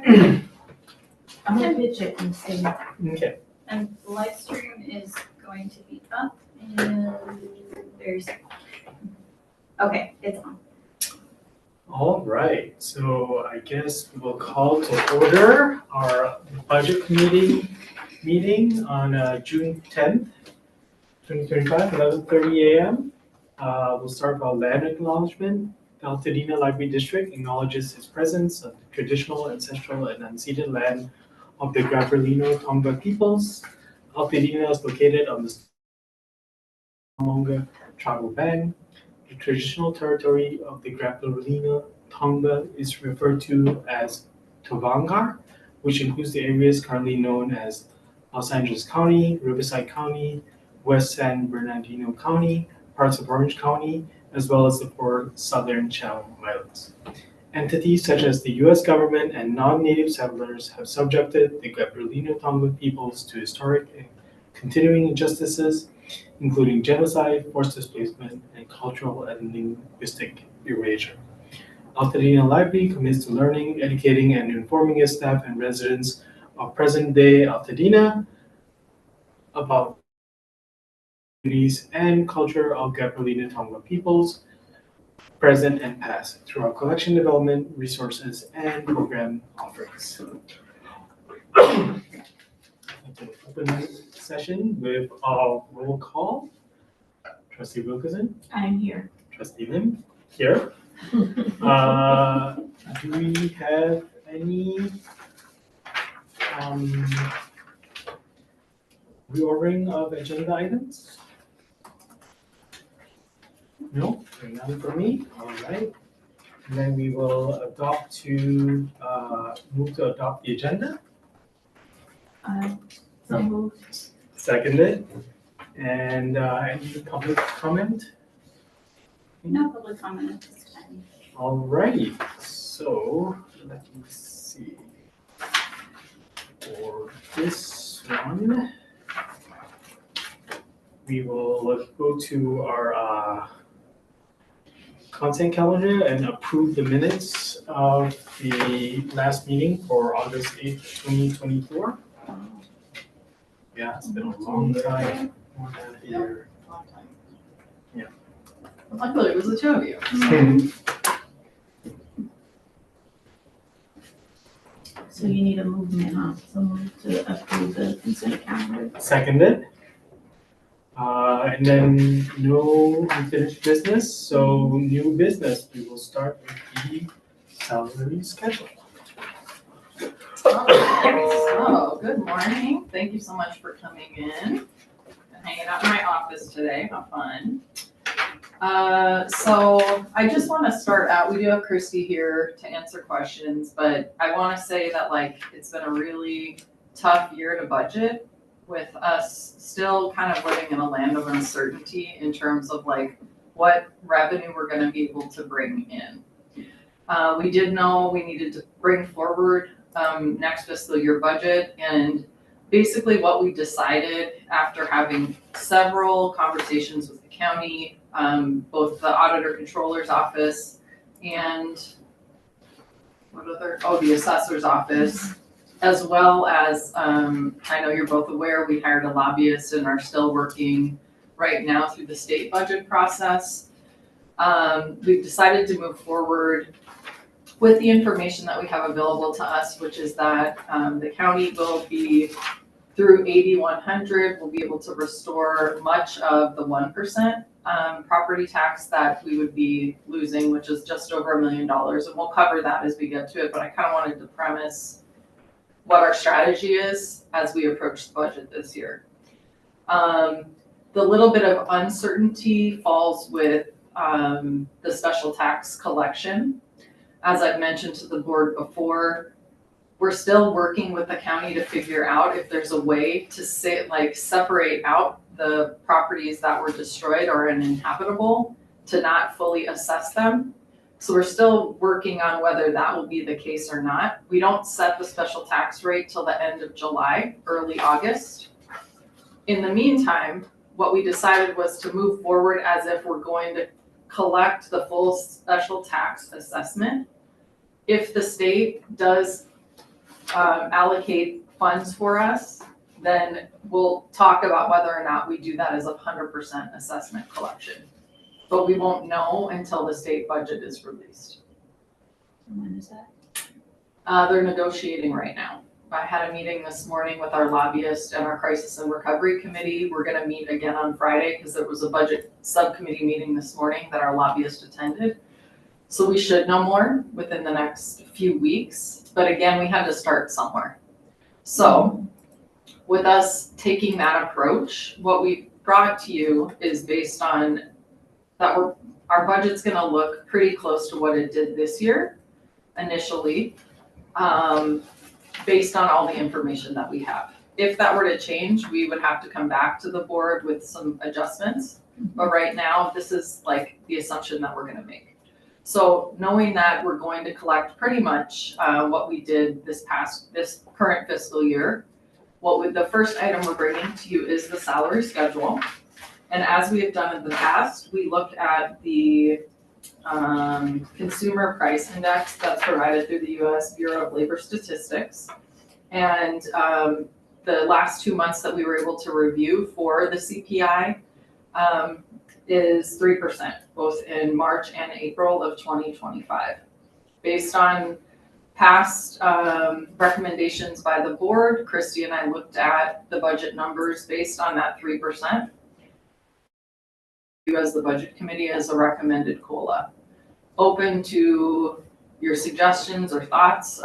I'm gonna pitch it and see. Okay. And the live stream is going to be up and there's, okay, it's on. All right, so I guess we'll call to order our budget committee meeting on June 10th, 2025, 11:30 a.m. We'll start with our land acknowledgement. The Altadena Library District acknowledges its presence of the traditional, ancestral, and unceded land of the Gabrielino Tonga peoples. Altadena is located on the Tonga tribal band. The traditional territory of the Gabrielino Tonga is referred to as Tovangar, which includes the areas currently known as Los Angeles County, Riverside County, West San Bernardino County, parts of Orange County, as well as the four southern Channel Islands. Entities such as the U.S. government and non-native settlers have subjected the Gabrielino Tonga peoples to historic and continuing injustices, including genocide, forced displacement, and cultural and linguistic erasure. Altadena Library commits to learning, educating, and informing its staff and residents of present-day Altadena about communities and culture of Gabrielino Tonga peoples, present and past, through our collection development, resources, and program offerings. Open session with a roll call. Trustee Wilkerson. I'm here. Trustee Lim, here. Do we have any reordering of agenda items? No, none for me. All right. And then we will move to adopt the agenda. So moved. Seconded. And any public comment? No public comment at this time. All righty. So let me see. For this one, we will go to our content calendar and approve the minutes of the last meeting for August 8th, 2024. Yeah, it's been a long time, more than a year. Long time. Yeah. I thought it was the two of you. So you need a movement, huh? So move to approve the consent calendar. Seconded. And then no unfinished business, so new business. We will start with the salary schedule. So, good morning. Thank you so much for coming in and hanging out in my office today. How fun. So I just want to start out, we do have Christy here to answer questions, but I want to say that it's been a really tough year to budget, with us still kind of living in a land of uncertainty in terms of what revenue we're going to be able to bring in. We did know we needed to bring forward next fiscal year budget, and basically what we decided after having several conversations with the county, both the auditor controller's office and the assessor's office, as well as, I know you're both aware, we hired a lobbyist and are still working right now through the state budget process. We've decided to move forward with the information that we have available to us, which is that the county will be, through AB 100, will be able to restore much of the 1% property tax that we would be losing, which is just over $1 million. And we'll cover that as we get to it, but I kind of wanted to premise what our strategy is as we approach the budget this year. The little bit of uncertainty falls with the special tax collection. As I've mentioned to the board before, we're still working with the county to figure out if there's a way to separate out the properties that were destroyed or uninhabitable, to not fully assess them. So we're still working on whether that will be the case or not. We don't set the special tax rate till the end of July, early August. In the meantime, what we decided was to move forward as if we're going to collect the full special tax assessment. If the state does allocate funds for us, then we'll talk about whether or not we do that as a 100% assessment collection. But we won't know until the state budget is released. When is that? They're negotiating right now. I had a meeting this morning with our lobbyist and our crisis and recovery committee. We're gonna meet again on Friday because there was a budget subcommittee meeting this morning that our lobbyist attended. So we should know more within the next few weeks, but again, we had to start somewhere. So with us taking that approach, what we brought to you is based on that our budget's gonna look pretty close to what it did this year initially. Based on all the information that we have. If that were to change, we would have to come back to the board with some adjustments. But right now, this is like the assumption that we're gonna make. So knowing that we're going to collect pretty much what we did this current fiscal year, the first item we're bringing to you is the salary schedule. And as we have done in the past, we looked at the consumer price index that's provided through the US Bureau of Labor Statistics. And the last 2 months that we were able to review for the CPI is 3%, both in March and April of 2025. Based on past recommendations by the board, Christy and I looked at the budget numbers based on that 3%. You as the budget committee as a recommended COLA. Open to your suggestions or thoughts,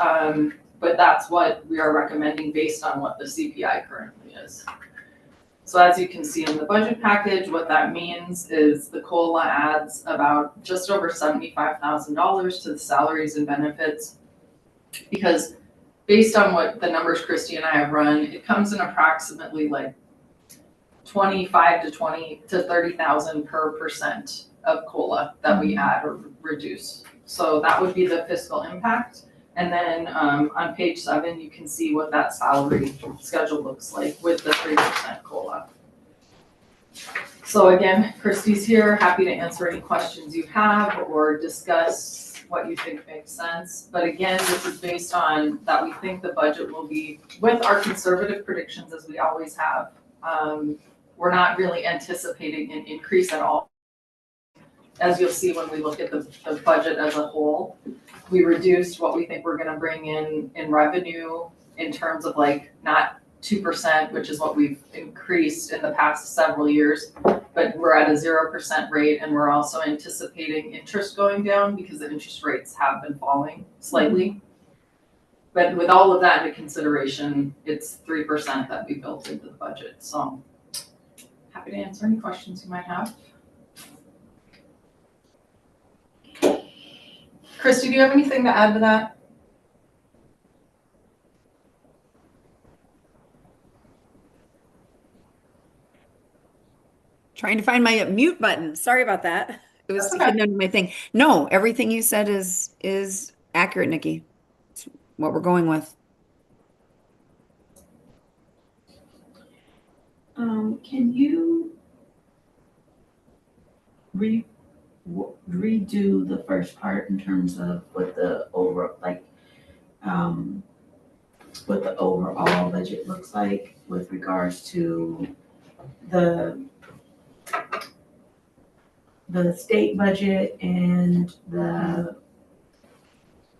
but that's what we are recommending based on what the CPI currently is. So as you can see in the budget package, what that means is the COLA adds about just over $75,000 to the salaries and benefits. Because based on what the numbers Christy and I have run, it comes in approximately like 25 to 30,000 per percent of COLA that we add or reduce. So that would be the fiscal impact. And then on page 7, you can see what that salary schedule looks like with the 3% COLA. So again, Christy's here, happy to answer any questions you have or discuss what you think makes sense. But again, this is based on that we think the budget will be, with our conservative predictions as we always have, we're not really anticipating an increase at all. As you'll see when we look at the budget as a whole, we reduced what we think we're gonna bring in revenue in terms of like not 2%, which is what we've increased in the past several years, but we're at a 0% rate, and we're also anticipating interest going down because the interest rates have been falling slightly. But with all of that into consideration, it's 3% that we built into the budget. So happy to answer any questions you might have. Christy, do you have anything to add to that? Trying to find my mute button. Sorry about that. It was That's okay. hidden under my thing. No, everything you said is accurate, Nikki. It's what we're going with. Can you redo the first part in terms of what the what the overall budget looks like with regards to the state budget and the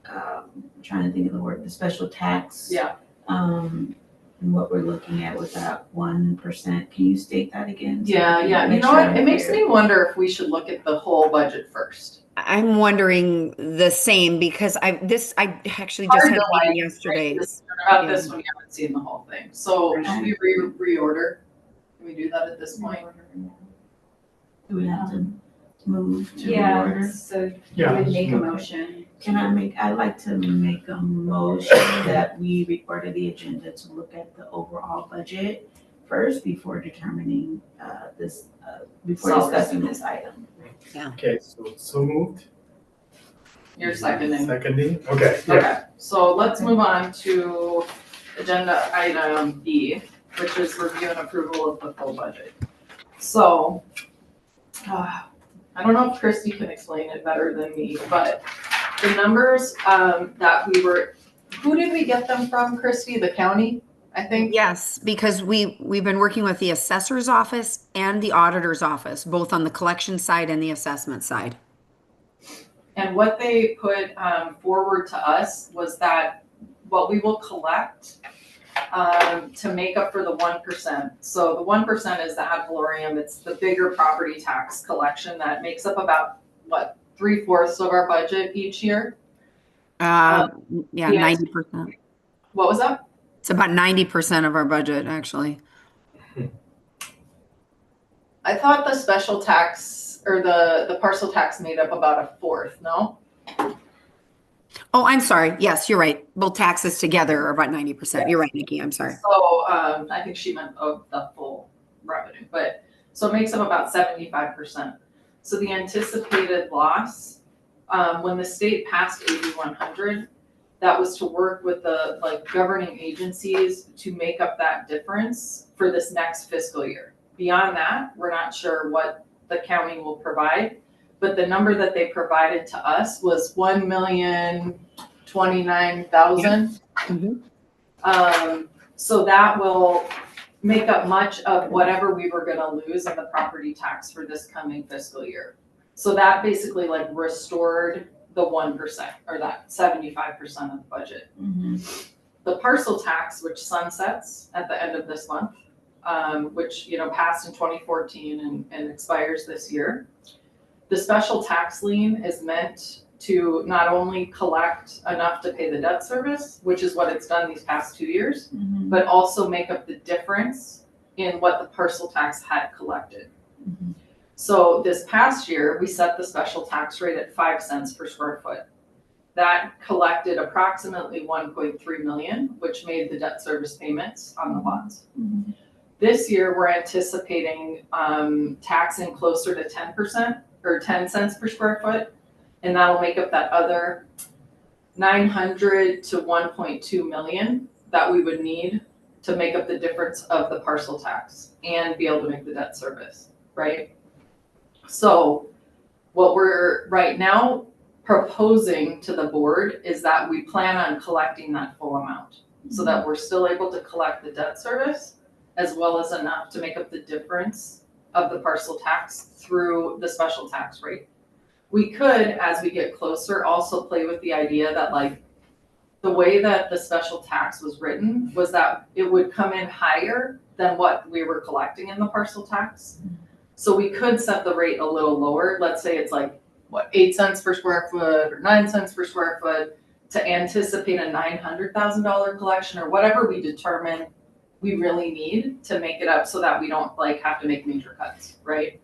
I'm trying to think of the word, the special tax. Yeah. And what we're looking at with that 1%. Can you state that again? Yeah. You Make know sure what? I'm It makes clear. me wonder if we should look at the whole budget first. I'm wondering the same because I actually just Hard had to a meeting like, yesterday. About this when we haven't seen the whole thing. So should we reorder? Can we do that at this point? Do we have to move to Yeah, reorder? so you Yeah. would make a motion. I'd like to make a motion that we reorder the agenda to look at the overall budget first before determining before Salary. discussing this item. Okay, so moved. You're seconding. Seconding, okay, yeah. Okay, so let's move on to agenda item B, which is review and approval of the full budget. So, I don't know if Christy can explain it better than me, but the numbers that we were Who did we get them from, Christy? The county, I think? Yes, because we've been working with the assessor's office and the auditor's office, both on the collection side and the assessment side. And what they put forward to us was that what we will collect to make up for the 1%. So the 1% is the ad valorem. It's the bigger property tax collection that makes up about, what, 3/4 of our budget each year? Yeah, yes. 90%. What was that? It's about 90% of our budget, actually. I thought the special tax or the parcel tax made up about 1/4, no? Oh, I'm sorry. Yes, you're right. Both taxes together are about 90%. You're right, Nikki. I'm sorry. So I think she meant of the full revenue, but so it makes up about 75%. So the anticipated loss, when the state passed AB 100, that was to work with the governing agencies to make up that difference for this next fiscal year. Beyond that, we're not sure what the county will provide, but the number that they provided to us was $1,029,000. Mhm. So that will make up much of whatever we were gonna lose in the property tax for this coming fiscal year. So that basically restored the 1% or that 75% of the budget. The parcel tax, which sunsets at the end of this month, which passed in 2014 and expires this year. The special tax lien is meant to not only collect enough to pay the debt service, which is what it's done these past 2 years, but also make up the difference in what the parcel tax had collected. So this past year, we set the special tax rate at 5 cents per square foot. That collected approximately 1.3 million, which made the debt service payments on the bonds. This year, we're anticipating taxing closer to 10% or 10 cents per square foot, and that'll make up that other 900 to 1.2 million that we would need to make up the difference of the parcel tax and be able to make the debt service, right? So what we're right now proposing to the board is that we plan on collecting that full amount so that we're still able to collect the debt service as well as enough to make up the difference of the parcel tax through the special tax rate. We could, as we get closer, also play with the idea that the way that the special tax was written was that it would come in higher than what we were collecting in the parcel tax. So we could set the rate a little lower. Let's say it's 8 cents per square foot or 9 cents per square foot to anticipate a $900,000 collection or whatever we determine we really need to make it up so that we don't have to make major cuts, right?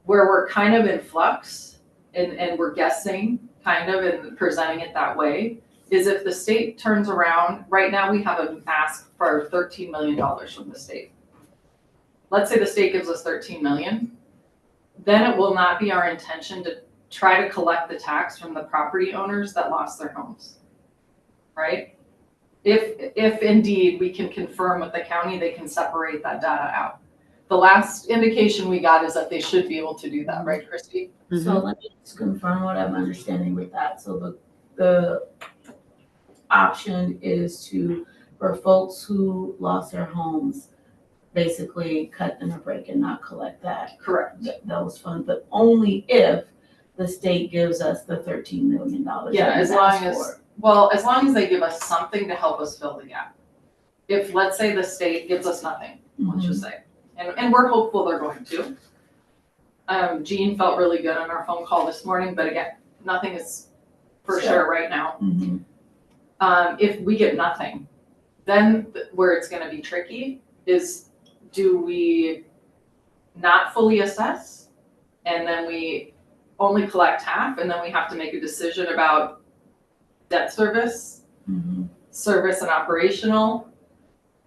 Where we're kind of in flux and we're guessing kind of and presenting it that way is if the state turns around, right now we have an ask for $13 million from the state. Let's say the state gives us 13 million, then it will not be our intention to try to collect the tax from the property owners that lost their homes, right? If indeed we can confirm with the county, they can separate that data out. The last indication we got is that they should be able to do that, right, Christy? So let me just confirm what I'm understanding with that. So the option is for folks who lost their homes, basically cut them a break and not collect that. Correct. Those funds, but only if the state gives us the $13 million. Yeah, that as we long asked as, for. well, as long as they give us something to help us fill the gap. If, let's say, the state gives us nothing, let's just say, and we're hopeful they're going to. Jean felt really good on our phone call this morning, but again, nothing is for sure right now. If we get nothing, then where it's gonna be tricky is, do we not fully assess and then we only collect half and then we have to make a decision about debt service, service and operational?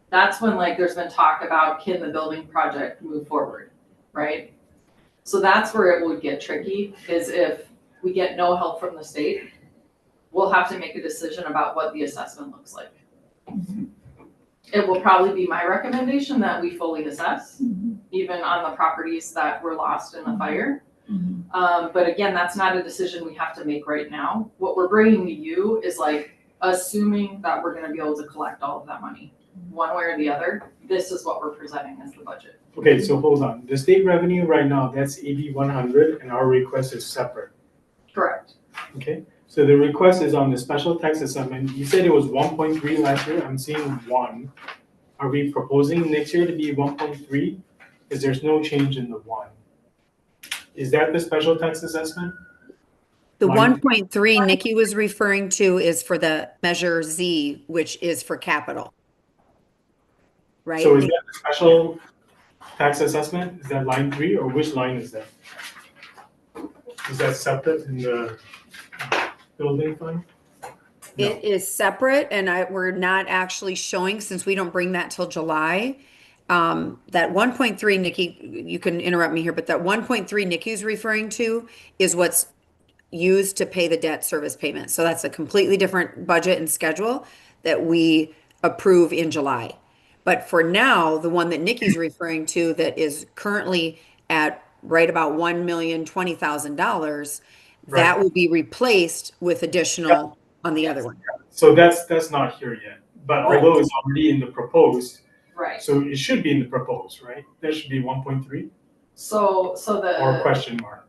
That's when there's been talk about, can the building project move forward, right? So that's where it would get tricky, is if we get no help from the state, we'll have to make a decision about what the assessment looks like. It will probably be my recommendation that we fully assess, even on the properties that were lost in the fire. But again, that's not a decision we have to make right now. What we're bringing to you is a assuming that we're gonna be able to collect all of that money, one way or the other, this is what we're presenting as the budget. Okay, so hold on. The state revenue right now, that's AB 100, and our request is separate. Correct. Okay, so the request is on the special tax assessment. You said it was 1.3 last year. I'm seeing 1. Are we proposing next year to be 1.3? Because there's no change in the 1. Is that the special tax assessment? The Line- 1.3 Nikki was referring to is for the Measure Z, which is for capital. Right? So is that the special tax assessment? Is that line 3, or which line is that? Is that separate in the building fund? No. It is separate, and we're not actually showing, since we don't bring that till July. That 1.3, Nikki, you can interrupt me here, but that 1.3 Nikki's referring to is what's used to pay the debt service payment. So that's a completely different budget and schedule that we approve in July. But for now, the one that Nikki's referring to that is currently at right about $1,020,000, that Right. will be replaced with additional on the other one. So that's not here yet. But Right. although it's already in the proposed, Right. so it should be in the proposed, right? That should be 1.3 So or the, question mark.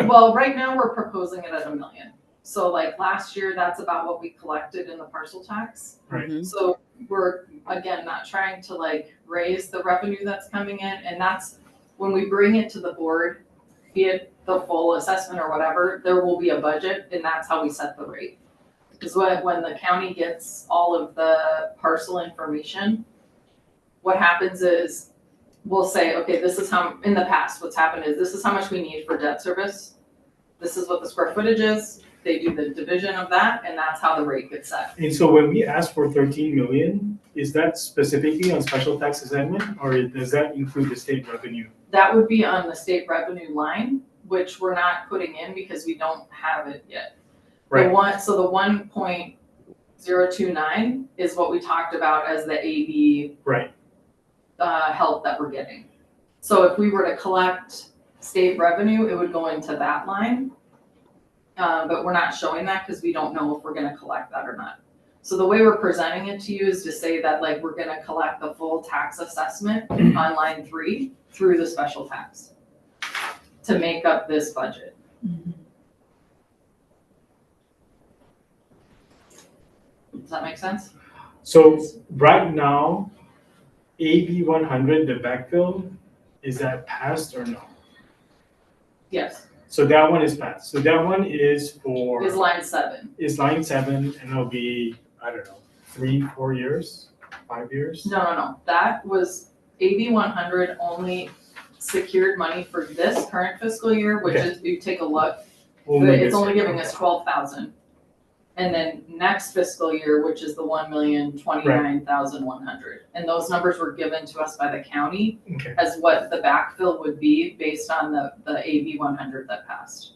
well, right now we're proposing it at $1 million. So like last year, that's about what we collected in the parcel tax. Right. Mhm. So we're, again, not trying to like raise the revenue that's coming in, and that's when we bring it to the board, be it the full assessment or whatever, there will be a budget, and that's how we set the rate. Because when the county gets all of the parcel information, what happens is, we'll say, okay, this is how, in the past, what's happened is, this is how much we need for debt service. This is what the square footage is. They do the division of that, and that's how the rate gets set. And so when we ask for 13 million, is that specifically on special tax assessment, or does that include the state revenue? That would be on the state revenue line, which we're not putting in because we don't have it yet. Right. So the 1.029 is what we talked about as the AB Right. help that we're getting. So if we were to collect state revenue, it would go into that line. But we're not showing that because we don't know if we're gonna collect that or not. So the way we're presenting it to you is to say that like we're gonna collect the full tax assessment on line 3 through the special tax to make up this budget. Does that make sense? So right now, AB 100, the backfill, is that passed or no? Yes, So that one is passed. So that one is for, is line 7. is line 7, and it'll be, I don't know, 3-4 years, 5 years? No. That was AB 100 only secured money for this current fiscal year, which Okay. is, if you take a look, Only it's this only year. giving us 12,000. And then next fiscal year, which is the 1,029,100. And those numbers were given to us by the county Okay, as what the backfill would be based on the AB 100 that passed.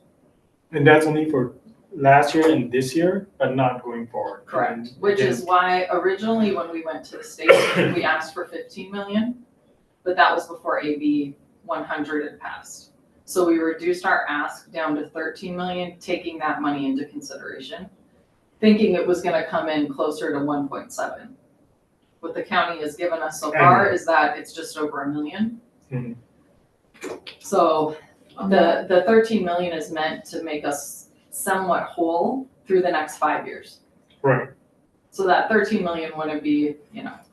and that's only for last year and this year, but not going forward. Correct, And which again, is why originally when we went to the state, we asked for 15 million, but that was before AB 100 had passed. So we reduced our ask down to 13 million, taking that money into consideration, thinking it was gonna come in closer to 1.7. What the county has given us so far is that it's just over $1 million. Mhm. So the 13 million is meant to make us somewhat whole through the next 5 years. Right, So that 13 million wouldn't be,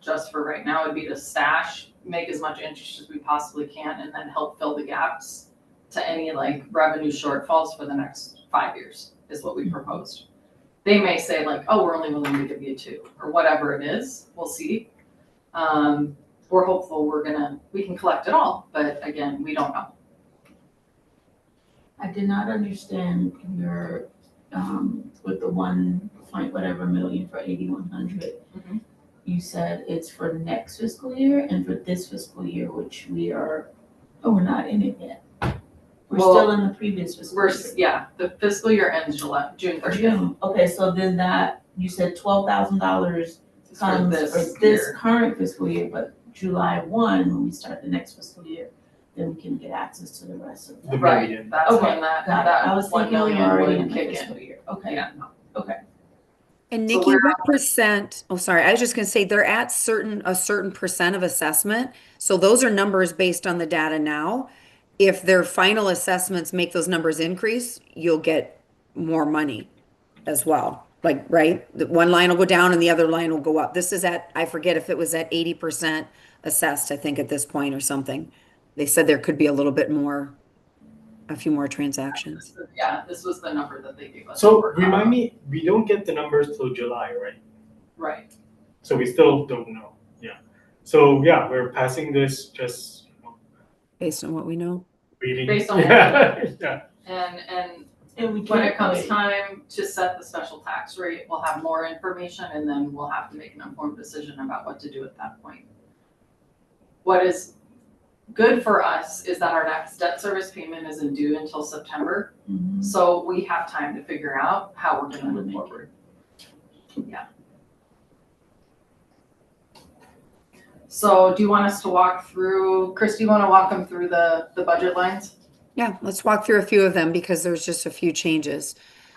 just for right now, it'd be to stash, make as much interest as we possibly can, and then help fill the gaps to any like revenue shortfalls for the next 5 years, is what we proposed. They may say like, oh, we're only willing to give you 2, or whatever it is, we'll see. We're hopeful we can collect it all, but again, we don't know. I did not understand your, with the 1 point whatever million for 8100. Mhm. You said it's for next fiscal year and for this fiscal year, which we're not in it yet. We're Well, still in the previous fiscal year. The fiscal year ends June 30th. June, okay, so then that, you said $12,000 for comes for this this year. current fiscal year, but July 1, when we start the next fiscal year, then we can get access to the rest of the that. Right, million. that's Okay, when that Got it, I was 1 thinking we were million already would in the kick fiscal in. year, okay. Yeah. And So Nikki, we're what percent, oh, sorry, I was just gonna say they're at a certain percent of assessment. So those are numbers based on the data now. If their final assessments make those numbers increase, you'll get more money as well. Like, right? The one line will go down and the other line will go up. This is at, I forget if it was at 80% assessed, I think at this point or something. They said there could be a little bit more, a few more transactions. Yeah, this was the number that they gave us. to So work off remind of. me, we don't get the numbers till July, right? Right. So we still don't know, yeah. So yeah, we're passing this just, Based on what we know. reading. Based on what we Yeah. And And we when can't it comes wait. time to set the special tax rate, we'll have more information and then we'll have to make an informed decision about what to do at that point. What is good for us is that our next debt service payment isn't due until September. Mhm. So we have time to figure out how we're gonna move forward. Yeah. So do you want us to walk through, Chris, do you wanna walk them through the budget lines? Yeah, let's walk through a few of them because there's just a few changes.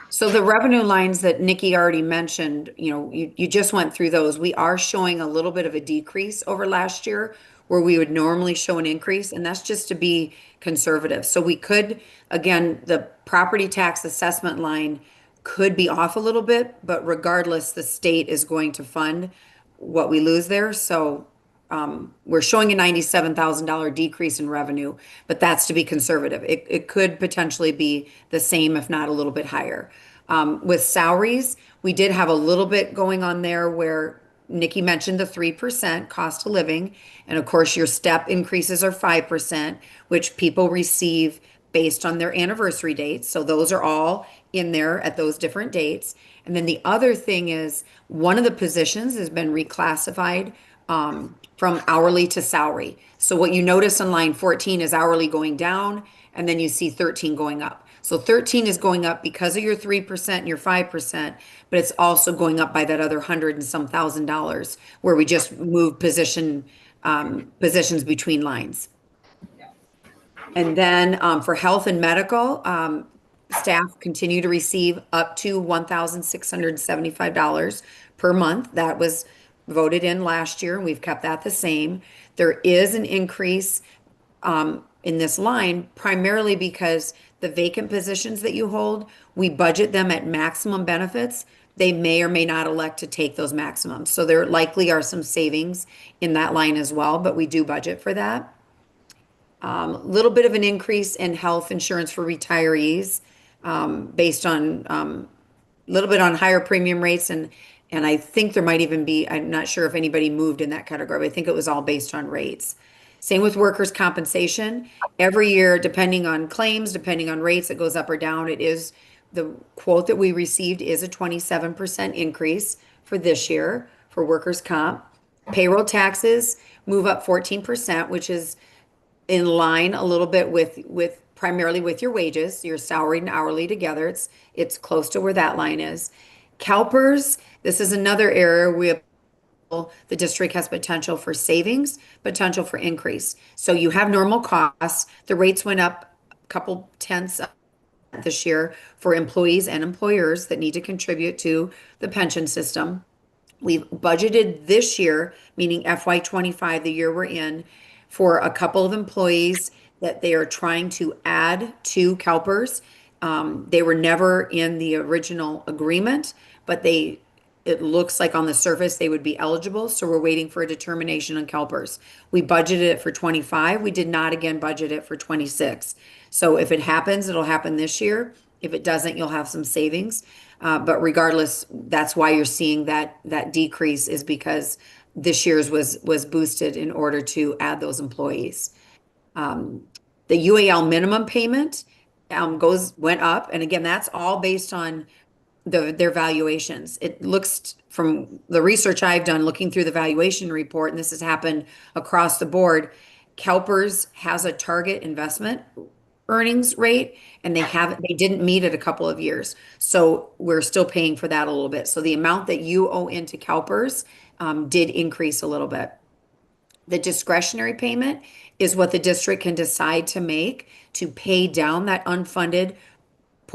So the revenue lines that Nikki already mentioned, you just went through those. We are showing a little bit of a decrease over last year where we would normally show an increase, and that's just to be conservative. So we could, again, the property tax assessment line could be off a little bit, but regardless, the state is going to fund what we lose there. So we're showing a $97,000 decrease in revenue, but that's to be conservative. It could potentially be the same, if not a little bit higher. With salaries, we did have a little bit going on there where Nikki mentioned the 3% cost of living. And of course, your step increases are 5%, which people receive based on their anniversary dates. So those are all in there at those different dates. And then the other thing is one of the positions has been reclassified from hourly to salary. So what you notice on line 14 is hourly going down, and then you see 13 going up. So 13 is going up because of your 3% and your 5%, but it's also going up by that other hundred and some $1,000 where we just move positions between lines. And then for health and medical, staff continue to receive up to $1,675 per month. That was voted in last year, and we've kept that the same. There is an increase in this line primarily because the vacant positions that you hold, we budget them at maximum benefits. They may or may not elect to take those maximums. So there likely are some savings in that line as well, but we do budget for that. Little bit of an increase in health insurance for retirees based on a little bit on higher premium rates and I think there might even be, I'm not sure if anybody moved in that category, but I think it was all based on rates. Same with workers' compensation. Every year, depending on claims, depending on rates, it goes up or down. It is, the quote that we received is a 27% increase for this year for workers' comp. Payroll taxes move up 14%, which is in line a little bit with primarily with your wages, your salaried and hourly together. It's close to where that line is. CalPERS, this is another area where the district has potential for savings, potential for increase. So you have normal costs. The rates went up a couple tenths this year for employees and employers that need to contribute to the pension system. We've budgeted this year, meaning FY25, the year we're in, for a couple of employees that they are trying to add to CalPERS. They were never in the original agreement, but it looks like on the surface they would be eligible. So we're waiting for a determination on CalPERS. We budgeted it for 25. We did not again budget it for 26. So if it happens, it'll happen this year. If it doesn't, you'll have some savings. But regardless, that's why you're seeing that decrease is because this year's was boosted in order to add those employees. The UAL minimum payment went up, and again, that's all based on their valuations. It looks from the research I've done, looking through the valuation report, and this has happened across the board. CalPERS has a target investment earnings rate, and they didn't meet it a couple of years. So we're still paying for that a little bit. So the amount that you owe into CalPERS did increase a little bit. The discretionary payment is what the district can decide to make to pay down that unfunded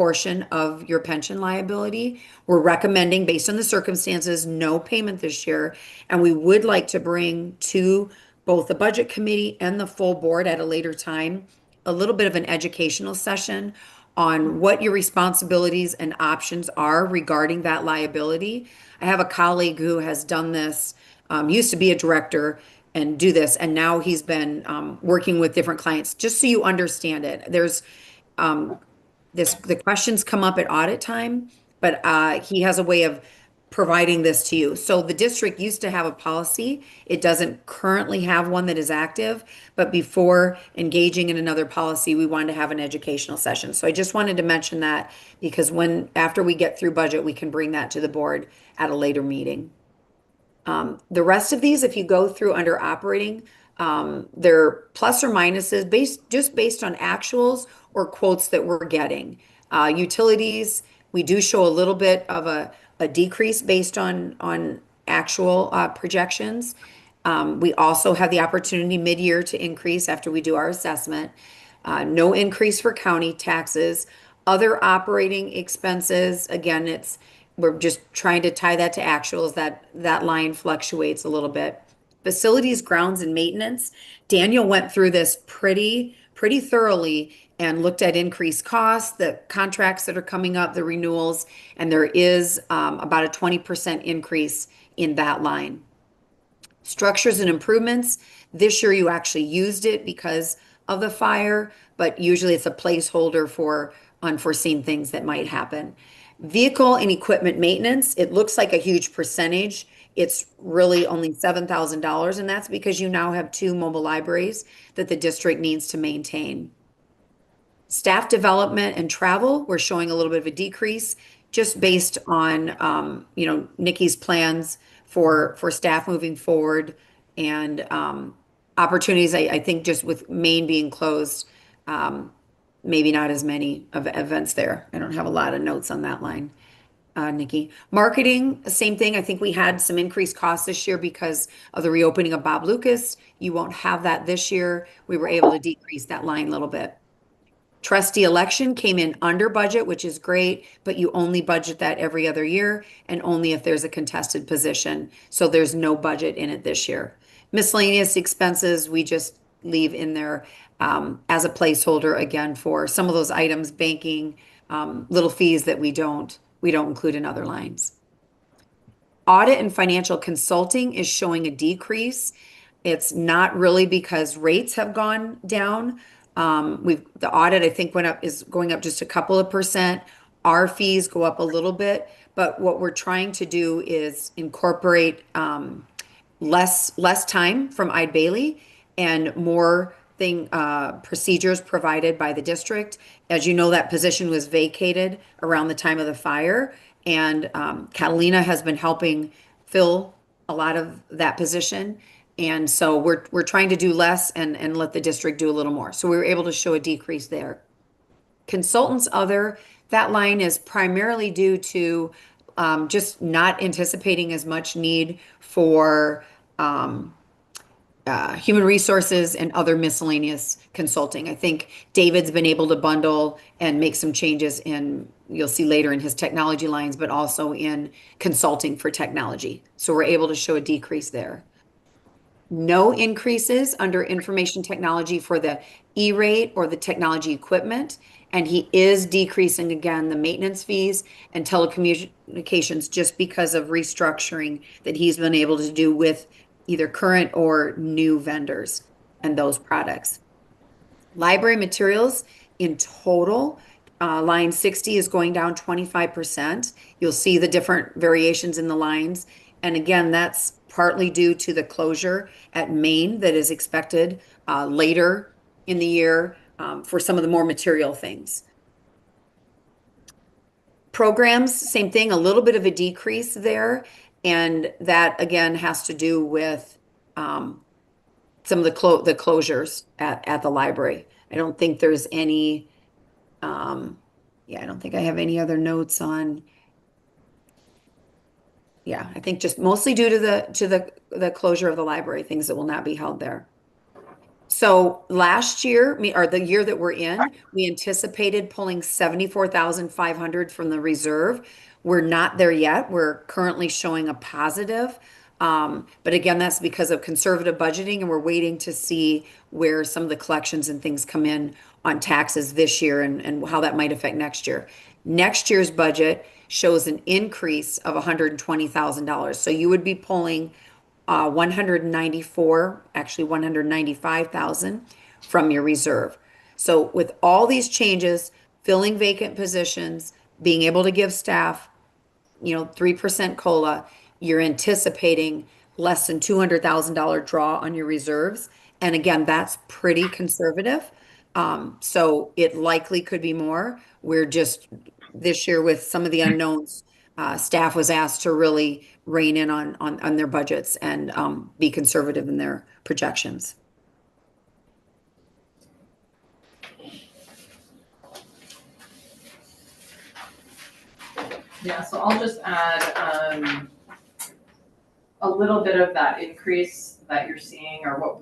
portion of your pension liability. We're recommending, based on the circumstances, no payment this year. And we would like to bring to both the budget committee and the full board at a later time a little bit of an educational session on what your responsibilities and options are regarding that liability. I have a colleague who has done this, used to be a director and do this, and now he's been working with different clients, just so you understand it. There's the questions come up at audit time, but he has a way of providing this to you. So the district used to have a policy. It doesn't currently have one that is active, but before engaging in another policy, we wanted to have an educational session. So I just wanted to mention that because after we get through budget, we can bring that to the board at a later meeting. The rest of these, if you go through under operating, they're plus or minuses based on actuals or quotes that we're getting. Utilities, we do show a little bit of a decrease based on actual projections. We also have the opportunity mid-year to increase after we do our assessment. No increase for county taxes. Other operating expenses, again, we're just trying to tie that to actuals. That line fluctuates a little bit. Facilities, grounds, and maintenance. Daniel went through this pretty thoroughly and looked at increased costs, the contracts that are coming up, the renewals, and there is about a 20% increase in that line. Structures and improvements. This year you actually used it because of the fire, but usually it's a placeholder for unforeseen things that might happen. Vehicle and equipment maintenance, it looks like a huge percentage. It's really only $7,000, and that's because you now have 2 mobile libraries that the district needs to maintain. Staff development and travel, we're showing a little bit of a decrease just based on Nikki's plans for staff moving forward and opportunities. I think just with Maine being closed, maybe not as many of events there. I don't have a lot of notes on that line, Nikki. Marketing, same thing. I think we had some increased costs this year because of the reopening of Bob Lucas. You won't have that this year. We were able to decrease that line a little bit. Trustee election came in under budget, which is great, but you only budget that every other year and only if there's a contested position. So there's no budget in it this year. Miscellaneous expenses, we just leave in there as a placeholder again for some of those items, banking, little fees that we don't include in other lines. Audit and financial consulting is showing a decrease. It's not really because rates have gone down. The audit, I think, is going up just a couple of percent. Our fees go up a little bit, but what we're trying to do is incorporate less time from Eide Bailly and more procedures provided by the district. As you know, that position was vacated around the time of the fire, and Catalina has been helping fill a lot of that position. And so we're trying to do less and let the district do a little more. So we were able to show a decrease there. Consultants other, that line is primarily due to just not anticipating as much need for human resources and other miscellaneous consulting. I think David's been able to bundle and make some changes you'll see later in his technology lines, but also in consulting for technology. So we're able to show a decrease there. No increases under information technology for the E-rate or the technology equipment. And he is decreasing again the maintenance fees and telecommunications just because of restructuring that he's been able to do with either current or new vendors and those products. Library materials in total, line 60 is going down 25%. You'll see the different variations in the lines. And again, that's partly due to the closure at Maine that is expected later in the year for some of the more material things. Programs, same thing, a little bit of a decrease there. And that, again, has to do with some of the closures at the library. I don't think there's any, I don't think I have any other notes on. Yeah, I think just mostly due to the closure of the library, things that will not be held there. So last year, or the year that we're in, we anticipated pulling 74,500 from the reserve. We're not there yet. We're currently showing a positive. But again, that's because of conservative budgeting, and we're waiting to see where some of the collections and things come in on taxes this year and how that might affect next year. Next year's budget shows an increase of $120,000. So you would be pulling 194, actually 195,000 from your reserve. So with all these changes, filling vacant positions, being able to give staff, 3% COLA, you're anticipating less than $200,000 draw on your reserves. And again, that's pretty conservative. So it likely could be more. We're just this year with some of the unknowns, staff was asked to really rein in on their budgets and be conservative in their projections. Yeah, so I'll just add a little bit of that increase that you're seeing, or what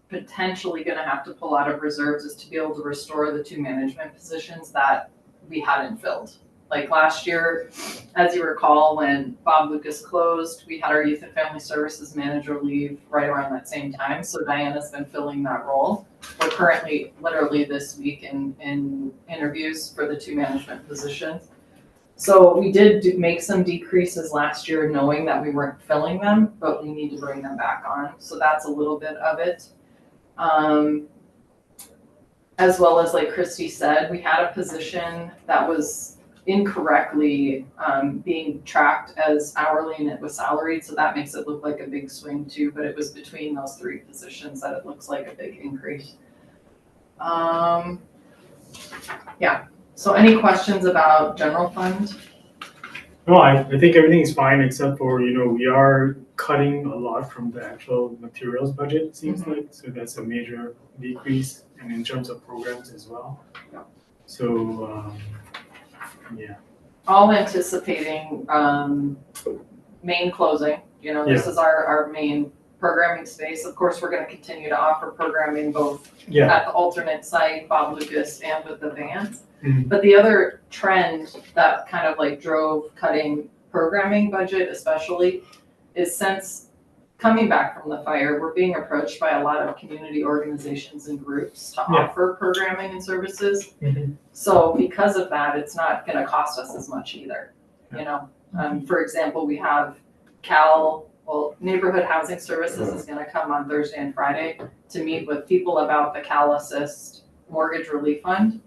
potentially gonna have to pull out of reserves, is to be able to restore the 2 management positions that we hadn't filled. Like last year, as you recall, when Bob Lucas closed, we had our youth and family services manager leave right around that same time. So Diana's been filling that role. We're currently literally this week in interviews for the 2 management positions. So we did make some decreases last year knowing that we weren't filling them, but we need to bring them back on. So that's a little bit of it. As well as, like Christy said, we had a position that was incorrectly being tracked as hourly and it was salaried. So that makes it look like a big swing too, but it was between those 3 positions that it looks like a big increase. Yeah. So any questions about general fund? No, I think everything is fine except for, we are cutting a lot from the actual materials budget, it seems like. So that's a major decrease, and in terms of programs as well. Yeah. So, yeah. All anticipating main closing. This is our main programming space. Of course, we're going to continue to offer programming both at the alternate site, Bob Lucas, and with the vans. Mhm. But the other trend that kind of like drove cutting programming budget especially is, since coming back from the fire, we're being approached by a lot of community organizations and groups to offer programming and services. Mhm. So because of that, it's not going to cost us as much either. For example, we have Neighborhood Housing Services is going to come on Thursday and Friday to meet with people about the Cal Assist Mortgage Relief Fund.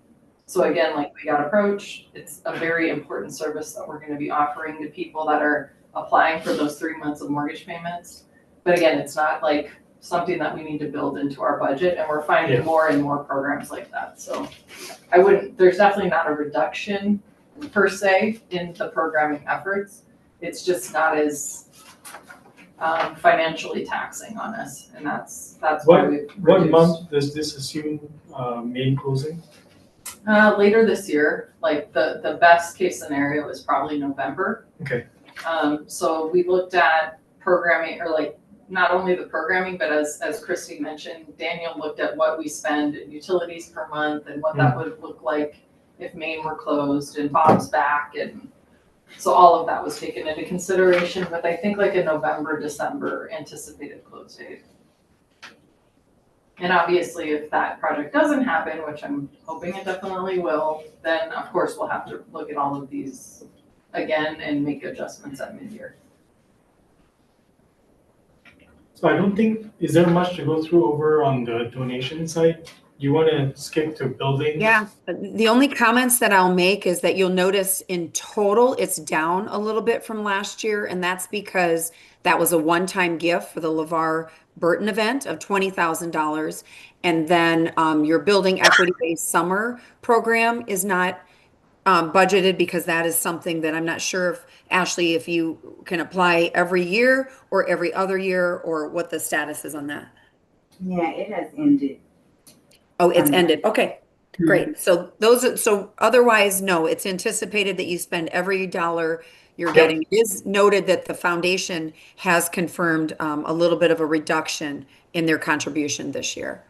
So again, like we got approached, it's a very important service that we're going to be offering to people that are applying for those 3 months of mortgage payments. But again, it's not like something that we need to build into our budget, and we're finding more and more programs like that. So there's definitely not a reduction per se in the programming efforts. It's just not as financially taxing on us, and that's why we've reduced. What month does this assume main closing? Later this year, like the best case scenario is probably November. Okay. So we looked at programming, or like not only the programming, but as Christy mentioned, Daniel looked at what we spend in utilities per month and what that would look like if Maine were closed and Bob's back, and so all of that was taken into consideration with, I think, like a November, December anticipated close date. And obviously, if that project doesn't happen, which I'm hoping it definitely will, then of course we'll have to look at all of these again and make adjustments at mid-year. So I don't think, is there much to go through over on the donation side? You want to skip to building? Yeah, the only comments that I'll make is that you'll notice in total, it's down a little bit from last year. And that's because that was a one-time gift for the LeVar Burton event of $20,000. And then your building equity-based summer program is not budgeted, because that is something that I'm not sure if, Ashley, if you can apply every year or every other year, or what the status is on that. Yeah, it has ended. Oh, it's ended. Okay, great. So otherwise, no, it's anticipated that you spend every dollar you're getting. It is noted that the foundation has confirmed a little bit of a reduction in their contribution this year.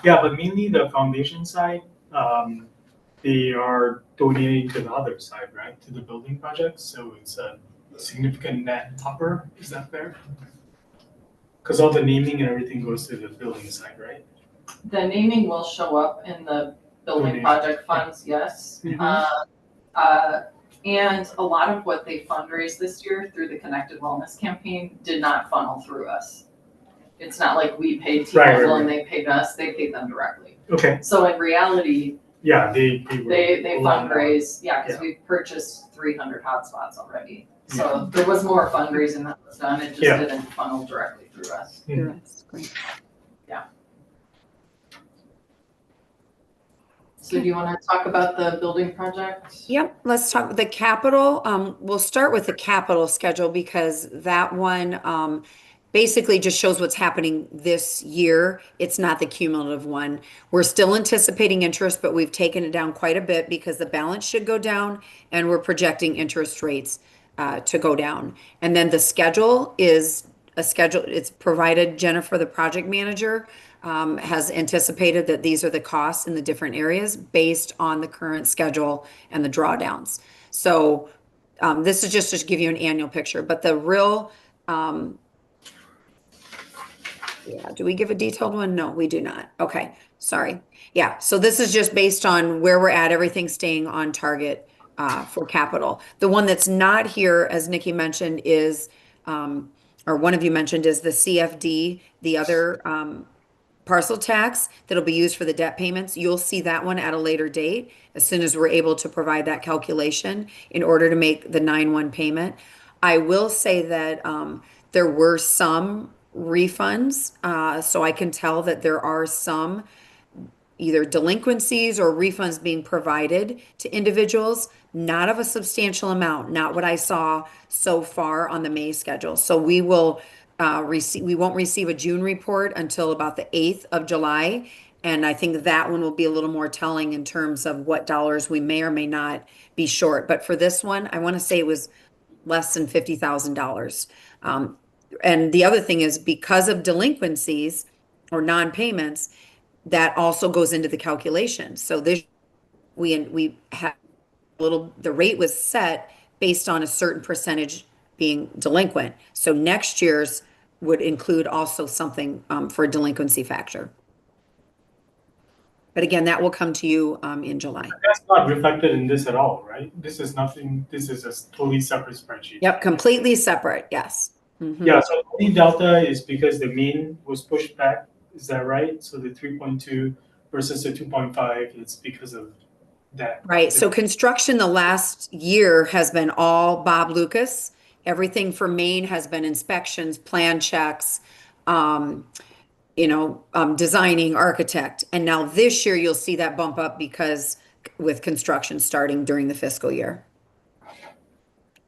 Yeah, but mainly the foundation side, they are donating to the other side, right, to the building project, so it's a significant net upper, is that fair? Because all the naming and everything goes to the building side, right? The naming will show up in the building Donation. project funds, yes. Mhm. And a lot of what they fundraised this year through the Connected Wellness campaign did not funnel through us. It's not like we paid Right, T-Mobile right, and they paid us, they paid them directly. Okay, So in reality, yeah, they were. they a lot more. fundraise, yeah, because Yeah. we've purchased 300 hotspots already. So there was more fundraising that was done, it just Yeah. didn't funnel directly through us. Great. So do you want to talk about the building project? Yep, let's talk the capital. We'll start with the capital schedule because that one basically just shows what's happening this year. It's not the cumulative one. We're still anticipating interest, but we've taken it down quite a bit because the balance should go down and we're projecting interest rates to go down. And then the schedule is a schedule, it's provided Jennifer, the project manager, has anticipated that these are the costs in the different areas based on the current schedule and the drawdowns. So this is just to give you an annual picture, but the real, yeah, do we give a detailed one? No, we do not. Okay, sorry. Yeah, so this is just based on where we're at, everything staying on target for capital. The one that's not here, as Nikki mentioned, is, or one of you mentioned, is the CFD, the other parcel tax that'll be used for the debt payments. You'll see that one at a later date, as soon as we're able to provide that calculation in order to make the 9/1 payment. I will say that there were some refunds, so I can tell that there are some either delinquencies or refunds being provided to individuals, not of a substantial amount, not what I saw so far on the May schedule. So we will we won't receive a June report until about the 8th of July. And I think that one will be a little more telling in terms of what dollars we may or may not be short. But for this one, I want to say it was less than $50,000. And the other thing is because of delinquencies or non-payments, that also goes into the calculation. So this, we have a little, the rate was set based on a certain percentage being delinquent. So next year's would include also something for a delinquency factor. But again, that will come to you in July. That's not reflected in this at all, right? This is nothing, this is a totally separate spreadsheet. Yep, completely separate, yes. Mhm. Yeah, so the only delta is because the mean was pushed back, is that right? So the 3.2 versus the 2.5, it's because of that. Right, so construction the last year has been all Bob Lucas. Everything for Maine has been inspections, plan checks, designing, architect. And now this year you'll see that bump up because with construction starting during the fiscal year.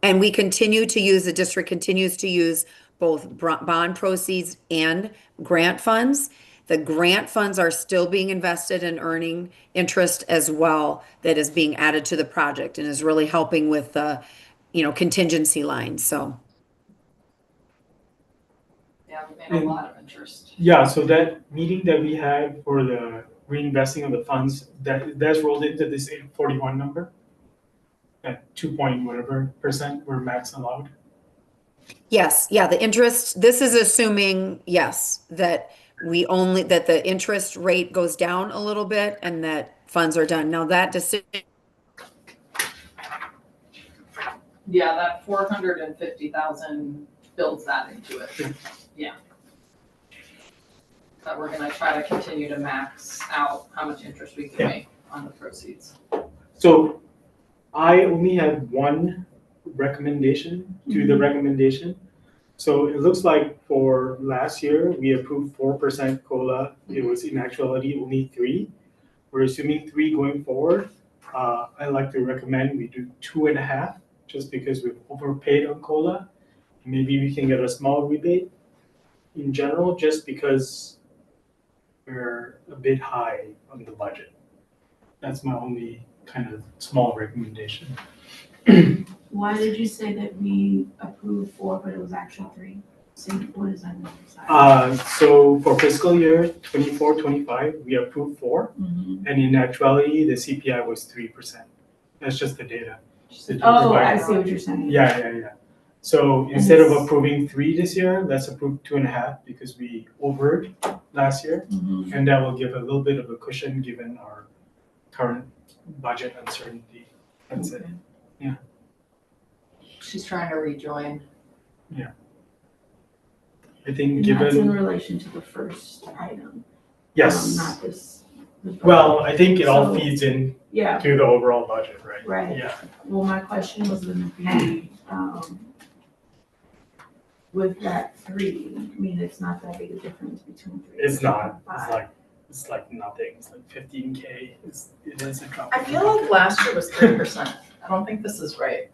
And we continue to use, the district continues to use both bond proceeds and grant funds. The grant funds are still being invested and earning interest as well, that is being added to the project and is really helping with the, contingency lines, so. Yeah, we made a lot of interest. Yeah, so that meeting that we had for the reinvesting of the funds, that's rolled into this 841 number? At 2 point whatever % were max allowed? Yes, yeah, the interest, this is assuming, yes, that that the interest rate goes down a little bit and that funds are done. Now that decision, Yeah, that 450,000 builds that into it. Yeah. But we're gonna try to continue to max out how much interest we can make on the proceeds. So I only have one recommendation to the recommendation. So it looks like for last year, we approved 4% COLA. It was in actuality only 3. We're assuming 3 going forward. I'd like to recommend we do 2.5, just because we've overpaid on COLA. Maybe we can get a small rebate in general, just because we're a bit high on the budget. That's my only kind of small recommendation. Why did you say that we approved 4, but it was actually 3? So what is that number? Sorry. So for fiscal year 24-25, we approved 4, Mhm. and in actuality, the CPI was 3%. That's just the data. that you Oh, I provided. see what you're saying. Yeah. So instead of it's- approving 3 this year, let's approve 2.5 because we overed last year. Mhm. And that will give a little bit of a cushion given our current budget uncertainty. That's it. Okay. She's trying to rejoin. I think And that's in given, relation to the first item. yes. Not this. the- Well, I think it all So- feeds in Yeah, to the overall budget, right? right. Yeah. Well, my question was gonna be, with that 3, I mean, it's not that big a difference between 3 and It's not, 5. it's like nothing, it's like 15K, it is a drop. I feel like last year was 3%. I don't think this is right.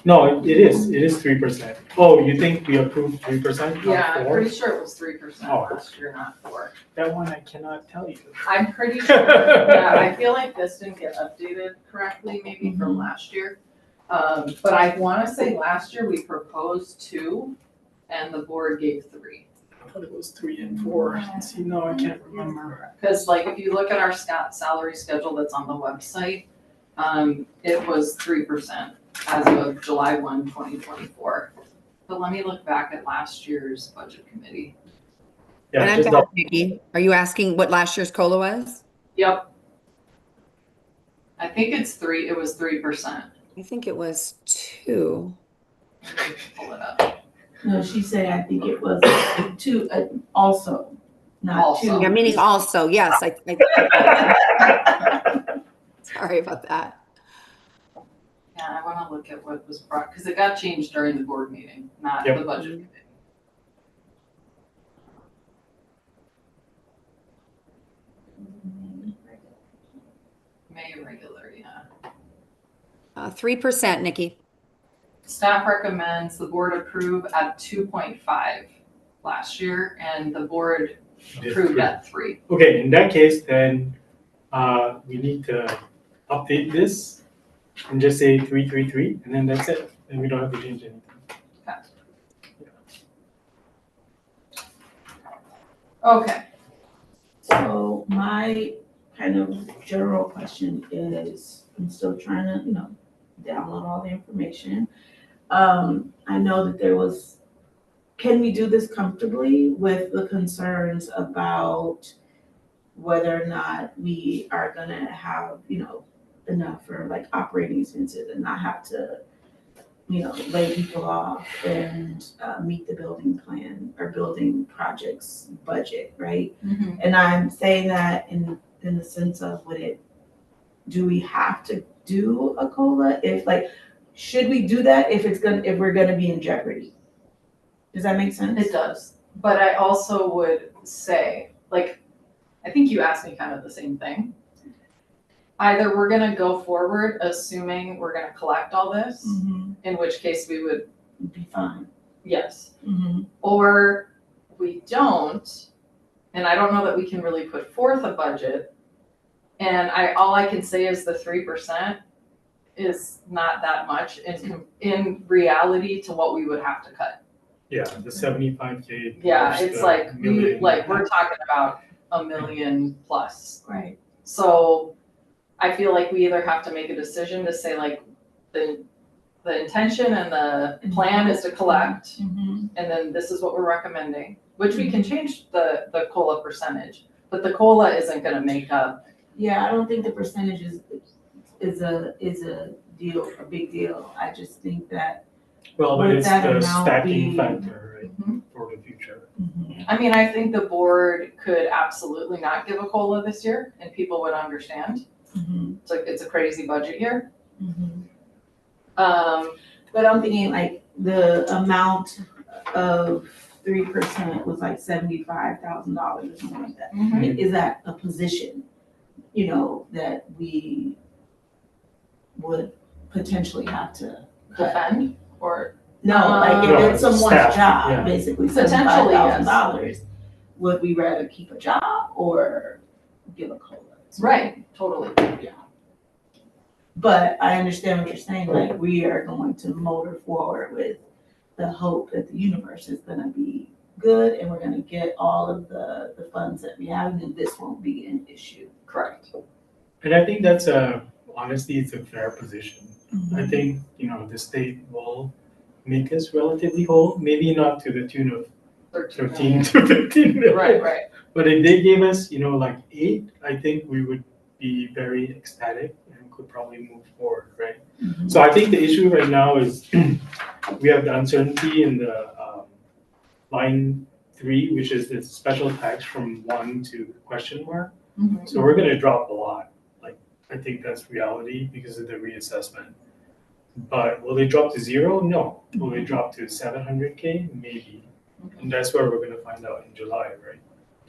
No, it is 3%. Oh, you think we approved 3%, Yeah, not I'm 4? pretty sure it was 3% Oh. last year, not 4. That one I cannot tell you. I'm pretty sure, yeah, I feel like this didn't get updated correctly, maybe from last year. But I wanna say last year we proposed 2 and the board gave 3. I thought it was 3 and 4. See, no, I can't remember. Cause like if you look at our salary schedule that's on the website, it was 3% as of July 1, 2024. But let me look back at last year's budget committee. Yeah, And I'm just back, Nikki. Are you asking what last year's COLA was? Yep. I think it's 3, it was 3%. I think it was 2. Let me pull it up. No, she said, I think it was 2, also, not Also. 2. Yeah, meaning also, yes, sorry about that. Yeah, I wanna look at what was brought, cause it got changed during the board meeting, not Yep. the budget committee. May regular, yeah. 3%, Nikki. Staff recommends the board approve at 2.5 last year, and the board Did approved 3. at 3. Okay, in that case, then we need to update this and just say 333, and then that's it. Then we don't have to change anything. Okay, So my kind of general question is, I'm still trying to, download all the information. I know that can we do this comfortably with the concerns about whether or not we are gonna have, enough for like operating expenses and not have to, lay people off and meet the building plan or building projects budget, right? And I'm saying that in the sense of do we have to do a COLA? Should we do that if we're gonna be in jeopardy? Does that make sense? it does. But I also would say, I think you asked me kind of the same thing. Either we're gonna go forward assuming we're gonna collect all this, Mm-hmm. in which case we would, Be fine. yes. Mm-hmm. Or we don't, and I don't know that we can really put forth a budget. And all I can say is the 3% is not that much in reality to what we would have to cut. Yeah, the 75K. Yeah, plus it's the like, million. we're talking about $1 million plus. Right. So I feel like we either have to make a decision to say like, the intention and the plan is to collect, Mm-hmm. and then this is what we're recommending, which we can change the COLA percentage, but the COLA isn't gonna make up. Yeah, I don't think the percentage is a big deal. I just think that. Well, but would it's that the amount stacking be- factor, right, for the future. I mean, I think the board could absolutely not give a COLA this year, and people would understand. Mm-hmm. It's a crazy budget year. Mm-hmm. Um, But I'm thinking like the amount of 3% was like $75,000 or something like that. Is that a position, that we would potentially have to cut? defend, or, No, like No, if it's someone's staff, job, yeah. basically Potentially, yes. $75,000, would we rather keep a job or give a COLA? right, totally. But I understand what you're saying, like we are going to motor forward with the hope that the universe is gonna be good and we're gonna get all of the funds that we have, and then this won't be an issue. Correct. And I think that's honestly, it's a fair position. I think, the state will make us relatively whole, maybe not to the tune of 13 to 15 million. Right. But if they gave us, like 8, I think we would be very ecstatic and could probably move forward, right? Mhm. So I think the issue right now is we have the uncertainty in the line 3, which is the special tax from 1 to question mark. Mhm. So we're gonna drop a lot. Like, I think that's reality because of the reassessment. But will they drop to 0? No. Will they drop to 700K? Maybe. And that's where we're gonna find out in July, right?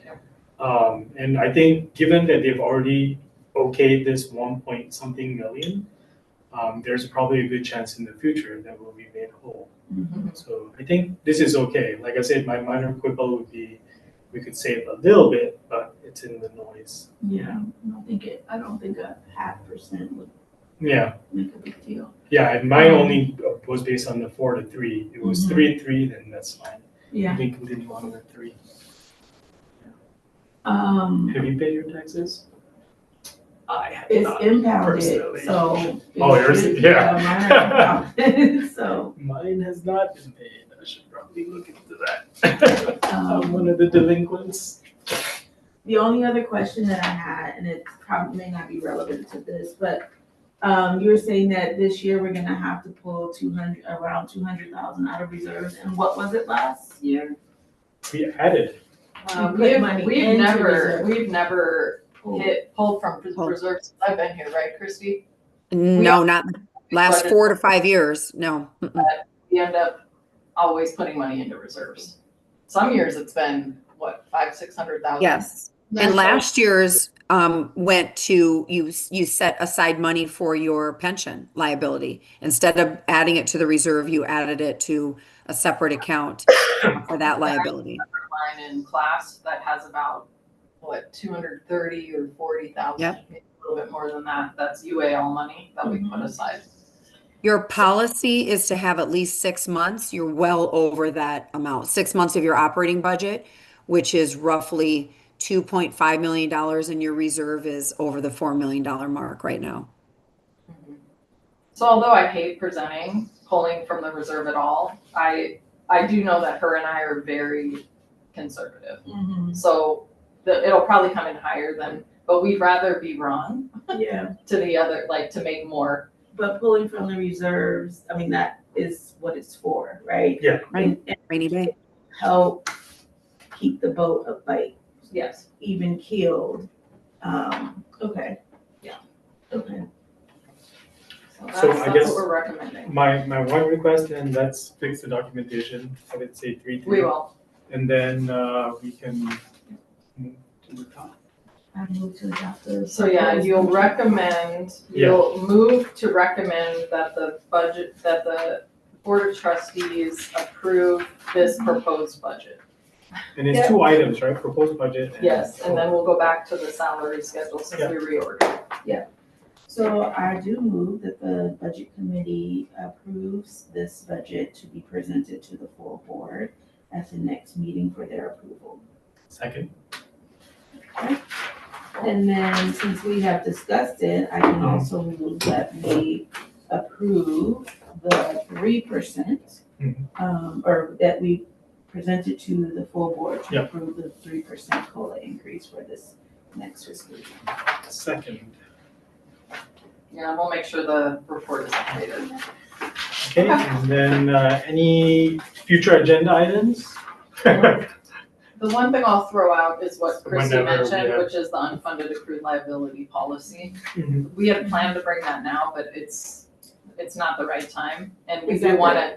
Yeah. And I think given that they've already okayed this 1 point something million, there's probably a good chance in the future that we'll be made whole. Mhm. So I think this is okay. Like I said, my minor quibble would be we could save a little bit, but it's in the noise. Yeah, I don't think a 0.5% would Yeah, make a big deal. yeah. And mine only was based on the 4 to 3. If it was 3 to 3, then that's fine. Yeah. We can continue on with 3. Um, Have you paid your taxes? I have it's not impounded, personally. so. Oh, yours- yeah. Mine are impounded, so, Mine has not been paid. I should probably look into that. I'm one of the delinquents. the only other question that I had, and it probably may not be relevant to this, but you were saying that this year we're gonna have to pull around 200,000 out of reserves, and what was it last year? We added. You put money into reserve. We've never Pull. pulled from Pulled. reserves since I've been here, right, Christy? No, not last Budget. 4 to 5 years. No. Mm-mm. We end up always putting money into reserves. Some years it's been, what, 500,000-600,000? Yes. And last year's went to you set aside money for your pension liability. Instead of adding it to the reserve, you added it to a separate account for that liability. Line in class that has about, what, 230 or 40,000, Yep. maybe a little bit more than that. That's UAL money that we put aside. Your policy is to have at least 6 months. You're well over that amount. 6 months of your operating budget, which is roughly $2.5 million, and your reserve is over the $4 million mark right now. So although I hate pulling from the reserve at all, I do know that her and I are very conservative. Mhm. So it'll probably come in higher than, but we'd rather be wrong Yeah, to the other, like to make more. but pulling from the reserves, I mean, that is what it's for, right? Yeah. Right. And Rainy day. help keep the boat upright, Yes. even keeled. Okay. Yeah. Okay. So That's I guess- what we're recommending. My one request, and let's fix the documentation. I would say 3. We will. And then we can move to the top. I move to adopt the. So yeah, you'll move to recommend that the Board of Trustees approve this proposed budget. And it's 2 items, right? Proposed budget. Yes, and then we'll go back to the salary schedule since we reordered. So I do move that the budget committee approves this budget to be presented to the full board at the next meeting for their approval. Second. And then since we have discussed it, I can also move that we approve the 3%, or that we present it to the full board to Yep. approve the 3% COLA increase for this next fiscal year. Second. Yeah, and we'll make sure the report is updated. Okay, and then any future agenda items? The one thing I'll throw out is what Christie Whenever we mentioned, have- which is the unfunded accrued liability policy. Mhm. We had planned to bring that now, but it's not the right time, and we Is do that wanna,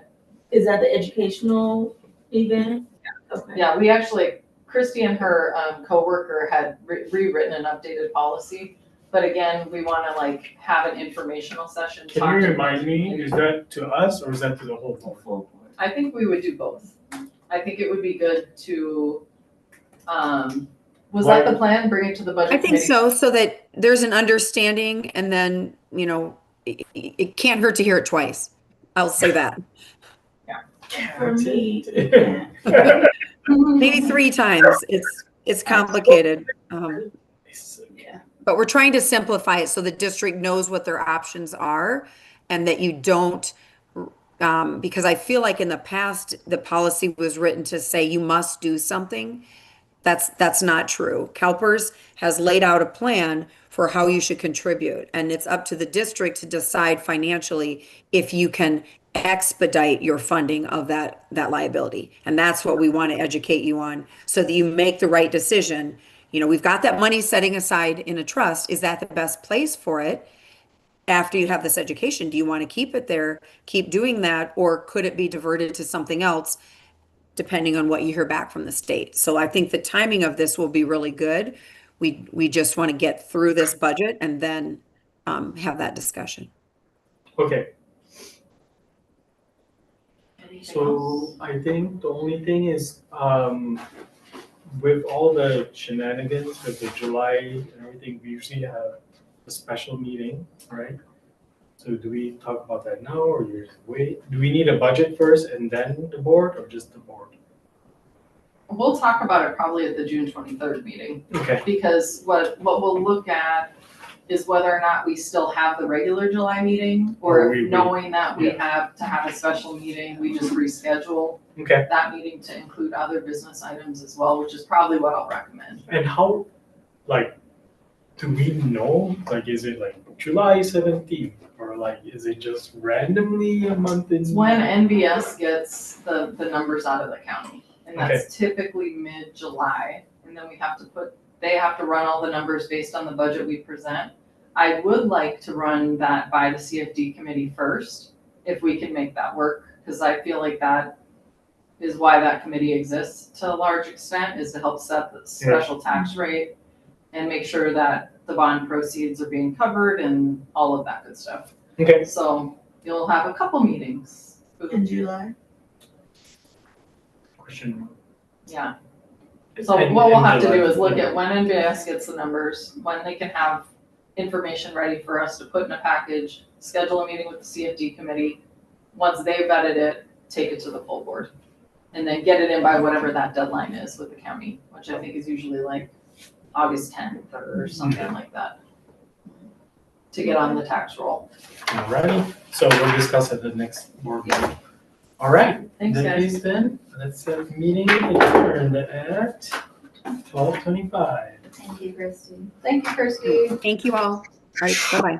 Is that the educational event? Okay. yeah, we actually, Christie and her coworker had rewritten an updated policy. But again, we wanna like have an informational session. talk Can you to- remind me, is that to us or is that to the whole The board? full board. I think we would do both. I think it would be good to, was that the plan, bring it to the budget I think committee? so that there's an understanding, and then, it can't hurt to hear it twice. I'll say that. For me, Counted. yeah. Maybe 3 times. It's complicated. But we're trying to simplify it so the district knows what their options are and that you don't, because I feel like in the past, the policy was written to say you must do something. That's not true. CalPERS has laid out a plan for how you should contribute, and it's up to the district to decide financially if you can expedite your funding of that liability. And that's what we want to educate you on so that you make the right decision. You know, we've got that money setting aside in a trust. Is that the best place for it? After you have this education, do you want to keep it there, keep doing that, or could it be diverted to something else? Depending on what you hear back from the state. So I think the timing of this will be really good. We just want to get through this budget and then have that discussion. Okay, Anything else? so I think the only thing is, with all the shenanigans with the July and everything, we usually have a special meeting, right? So do we talk about that now, or you just wait? Do we need a budget first and then the board, or just the board? We'll talk about it probably at the June 23rd meeting, Okay, because what we'll look at is whether or not we still have the regular July meeting, Or or we- knowing that we have to have a special meeting, we just reschedule okay. that meeting to include other business items as well, which is probably what I'll recommend. And how, like, do we know, like, is it like July 17th? Or like, is it just randomly a month in? It's when NBS gets the numbers out of the county, and that's typically mid-July. And then they have to run all the numbers based on the budget we present. I would like to run that by the CFD committee first, if we can make that work, because I feel like that is why that committee exists to a large extent, is to help set the special tax rate and make sure that the bond proceeds are being covered and all of that good stuff. Okay, So you'll have a couple meetings. In July. question. Yeah. So And- what we'll and have to do July. is look at when NBS gets the numbers, when they can have information ready for us to put in a package, schedule a meeting with the CFD committee. Once they've vetted it, take it to the full board. And then get it in by whatever that deadline is with the county, which I think is usually like August 10th or something like that. To get on the tax roll. Alrighty, so we'll discuss at the next board meeting. Alright, Thanks, that guys. is then, let's have meeting adjourned at 12:25. Thank you, Christy. Thank you, Kirsty. Thank you all. All right, bye-bye.